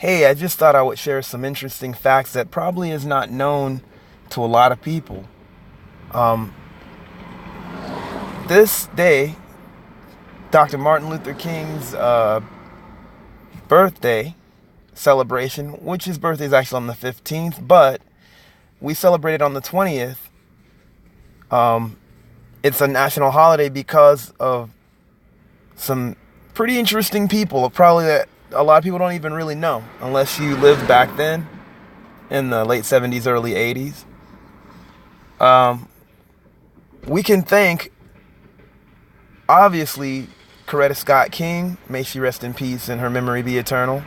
Hey, I just thought I would share some interesting facts that probably is not known to a lot of people. Um, this day, Dr. Martin Luther King's birthday celebration, which his birthday is actually on the 15th, but we celebrate it on the 20th. Um, it's a national holiday because of some pretty interesting people, probably that a lot of people don't even really know, unless you lived back then in the late 70s, early 80s. Um, we can thank, obviously, Coretta Scott King, may she rest in peace and her memory be eternal,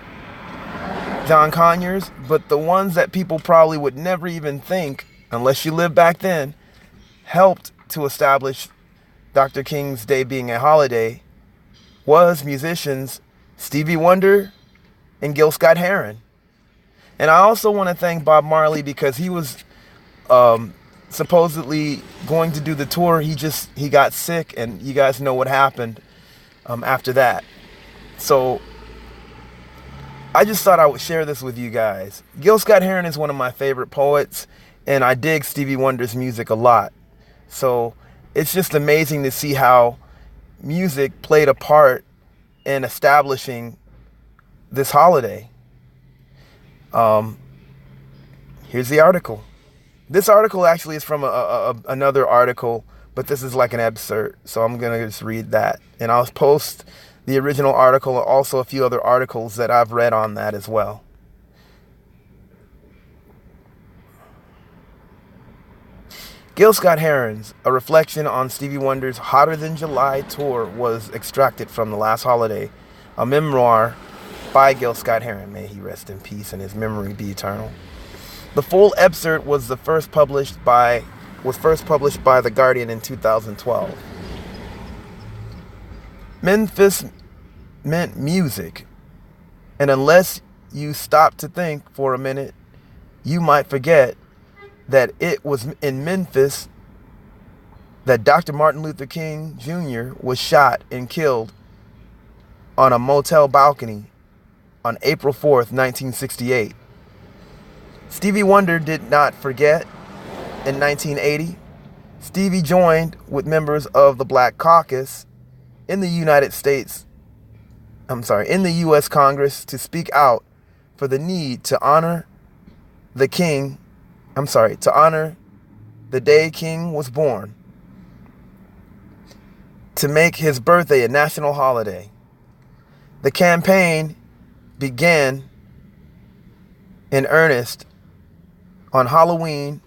John Conyers, but the ones that people probably would never even think, unless you lived back then, helped to establish Dr. King's Day being a holiday was musicians Stevie Wonder and Gil Scott-Heron. And I also want to thank Bob Marley because he was supposedly going to do the tour. He got sick, and you guys know what happened after that. So I just thought I would share this with you guys. Gil Scott-Heron is one of my favorite poets, and I dig Stevie Wonder's music a lot. So it's just amazing to see how music played a part in establishing this holiday. Here's the article. This article actually is from another article, but this is like an excerpt, so I'm going to just read that. And I'll post the original article and also a few other articles that I've read on that as well. Gil Scott-Heron's A Reflection on Stevie Wonder's Hotter Than July tour was extracted from The Last Holiday, a memoir by Gil Scott-Heron. May he rest in peace and his memory be eternal. The full excerpt was first published by The Guardian in 2012. Memphis meant music, and unless you stop to think for a minute, you might forget that it was in Memphis that Dr. Martin Luther King Jr. was shot and killed on a motel balcony on April 4th, 1968. Stevie Wonder did not forget. In 1980, Stevie joined with members of the Black Caucus in the U.S. Congress to speak out for the need to honor to honor the day King was born, to make his birthday a national holiday. The campaign began in earnest on Halloween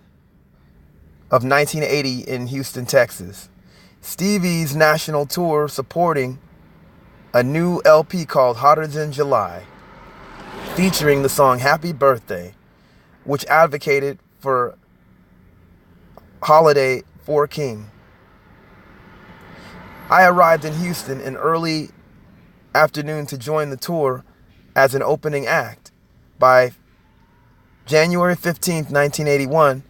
of 1980 in Houston, Texas. Stevie's national tour supporting a new LP called Hotter Than July, featuring the song Happy Birthday, which advocated for holiday for King. I arrived in Houston in early afternoon to join the tour as an opening act. By January 15th, 1981,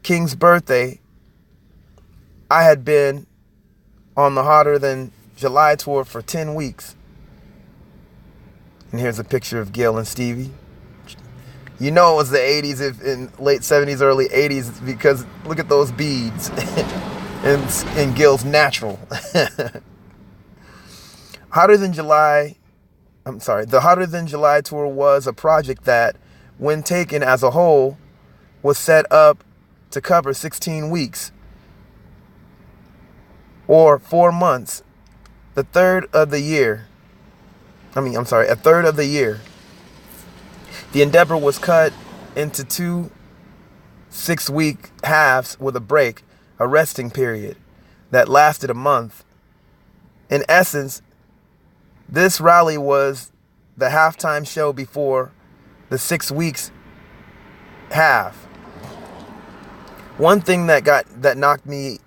King's birthday, I had been on the Hotter Than July tour for 10 weeks. And here's a picture of Gil and Stevie. You know it was the 80s, if in late 70s, early 80s, because look at those beads. and Gil's natural. The Hotter Than July tour was a project that, when taken as a whole, was set up to cover 16 weeks, or 4 months, a third of the year. The endeavor was cut into 2 6-week halves with a break, a resting period that lasted a month. In essence, this rally was the halftime show before the 6 weeks half. One thing that knocked me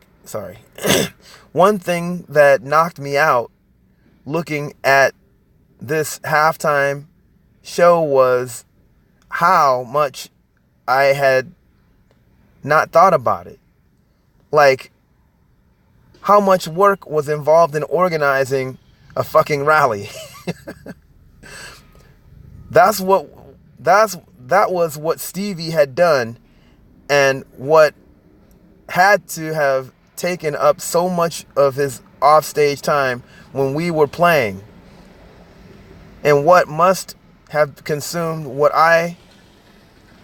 out looking at this halftime show was how much I had not thought about it. Like, how much work was involved in organizing a fucking rally. That's what that was what Stevie had done, and what had to have taken up so much of his offstage time when we were playing, and what must have consumed what I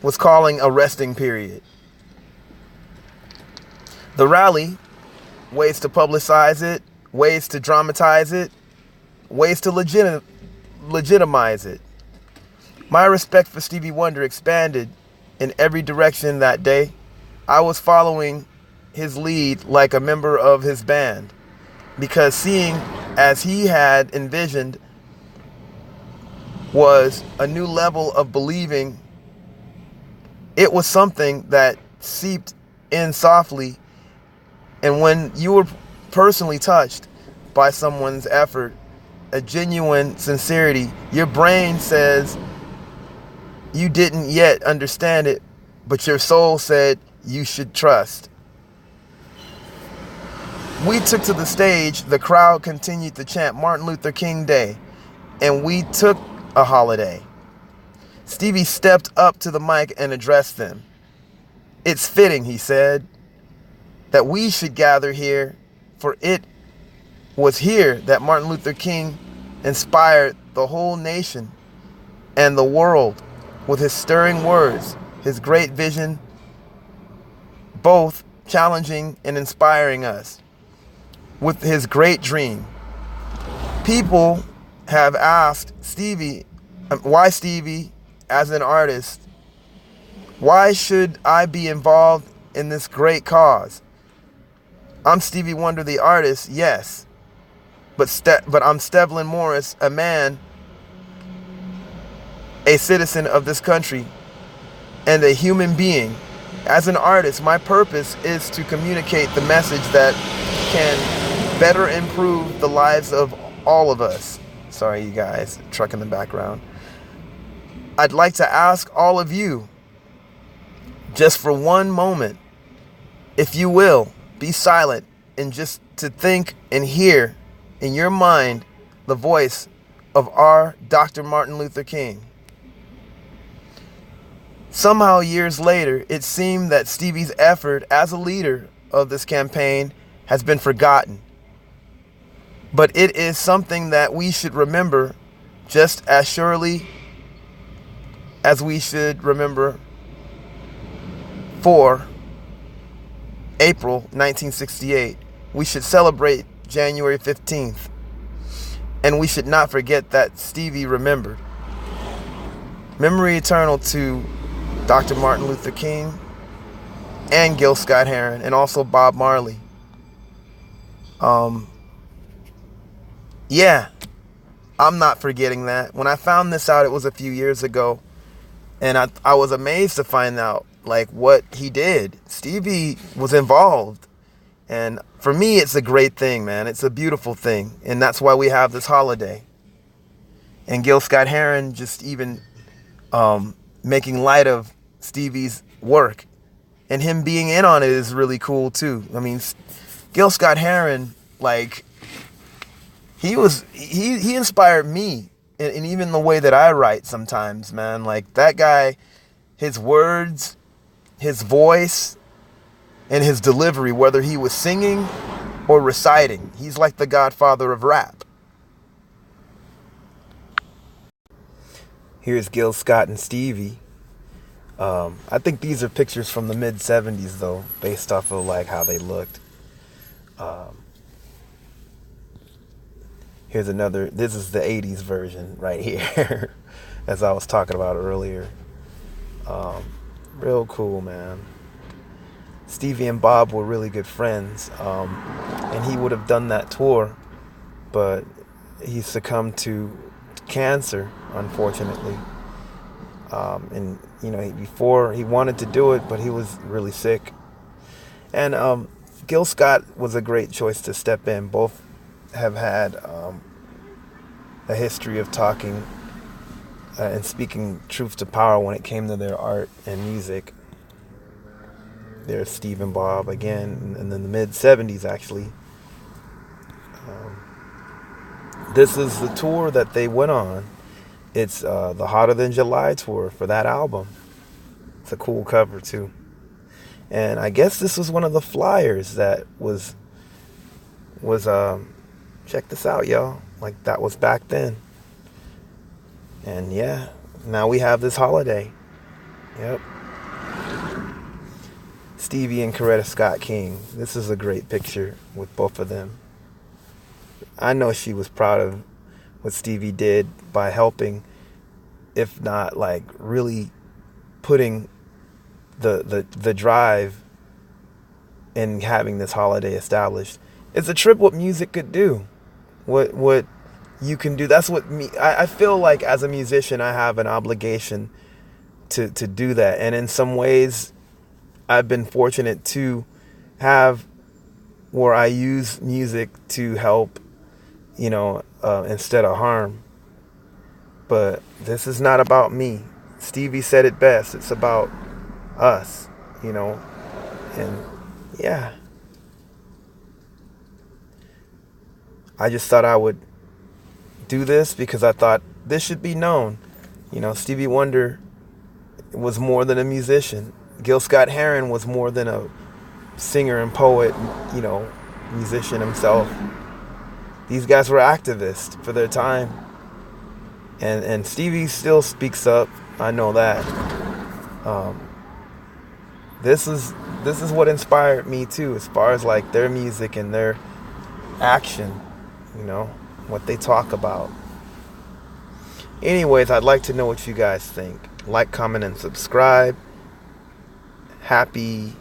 was calling a resting period. The rally, ways to publicize it, ways to dramatize it, ways to legitimize it. My respect for Stevie Wonder expanded in every direction that day. I was following his lead like a member of his band, because seeing as he had envisioned was a new level of believing. It was something that seeped in softly, and when you were personally touched by someone's effort, a genuine sincerity, your brain says you didn't yet understand it, but your soul said you should trust. We took to the stage, the crowd continued to chant Martin Luther King Day, and we took a holiday. Stevie stepped up to the mic and addressed them. "It's fitting," he said, "that we should gather here, for it was here that Martin Luther King inspired the whole nation and the world with his stirring words, his great vision, both challenging and inspiring us with his great dream." People have asked Stevie, why Stevie, as an artist, why should I be involved in this great cause? I'm Stevie Wonder, the artist, yes, but I'm Stevlin Morris, a man, a citizen of this country, and a human being. As an artist, my purpose is to communicate the message that can better improve the lives of all of us. Sorry, you guys, truck in the background. I'd like to ask all of you, just for one moment, if you will, be silent and just to think and hear in your mind the voice of our Dr. Martin Luther King. Somehow, years later, it seemed that Stevie's effort as a leader of this campaign has been forgotten. But it is something that we should remember just as surely as we should remember for April 1968. We should celebrate January 15th. And we should not forget that Stevie remembered. Memory eternal to Dr. Martin Luther King and Gil Scott-Heron, and also Bob Marley. Yeah, I'm not forgetting that. When I found this out, it was a few years ago, and I was amazed to find out like what he did. Stevie was involved, and for me, it's a great thing, man. It's a beautiful thing, and that's why we have this holiday. And Gil Scott-Heron just even making light of Stevie's work, and him being in on it is really cool too. I mean, Gil Scott-Heron, like, he inspired me in even the way that I write sometimes, man. Like, that guy, his words, his voice, and his delivery, whether he was singing or reciting, he's like the godfather of rap. Here's Gil Scott and Stevie. I think these are pictures from the mid-'70s, though, based off of like how they looked. Here's another. This is the 80s version right here, as I was talking about earlier. Real cool, man. Stevie and Bob were really good friends, and he would have done that tour, but he succumbed to cancer, unfortunately. And you know, before he wanted to do it, but he was really sick. And Gil Scott was a great choice to step in. Both have had a history of talking and speaking truth to power when it came to their art and music. There's Steve and Bob again, and in the mid-'70s, actually. This is the tour that they went on, It's the Hotter Than July tour for that album. It's a cool cover too. And I guess this was one of the flyers that was check this out, y'all. Like, that was back then. And yeah, now we have this holiday. Yep. Stevie and Coretta Scott King. This is a great picture with both of them. I know she was proud of what Stevie did by helping, if not like really putting the drive in having this holiday established. It's a trip what music could do. What you can do. That's what I feel like as a musician I have an obligation to do that. And in some ways I've been fortunate to have where I use music to help, instead of harm. But this is not about me. Stevie said it best. It's about us, and yeah. I just thought I would do this because I thought this should be known. Stevie Wonder was more than a musician. Gil Scott-Heron was more than a singer and poet, musician himself. These guys were activists for their time. And Stevie still speaks up. I know that. This is what inspired me too, as far as like their music and their action, what they talk about. Anyways, I'd like to know what you guys think. Like, comment, and subscribe. Happy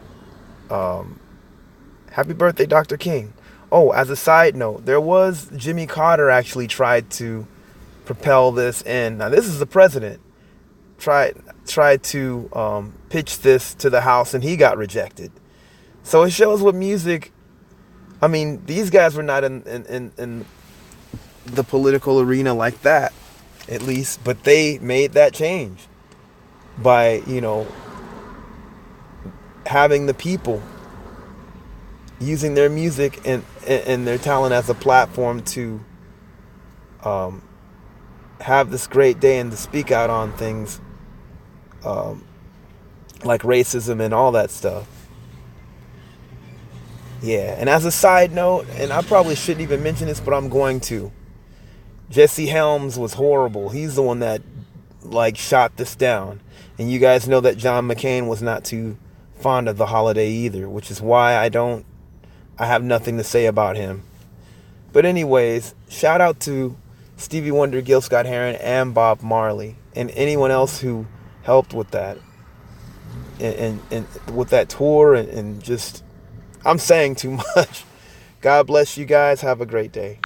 birthday, Dr. King. Oh, as a side note, there was Jimmy Carter actually tried to propel this in. Now, this is the president. Tried to pitch this to the House, and he got rejected. So it shows what music. I mean, these guys were not in the political arena like that, at least, but they made that change by, having the people using their music and their talent as a platform to have this great day and to speak out on things like racism and all that stuff. Yeah, and as a side note, and I probably shouldn't even mention this, but I'm going to. Jesse Helms was horrible. He's the one that shot this down. And you guys know that John McCain was not too fond of the holiday either, which is why I have nothing to say about him. But anyways, shout out to Stevie Wonder, Gil Scott-Heron, and Bob Marley, and anyone else who helped with that. And with that tour, and just, I'm saying too much. God bless you guys. Have a great day.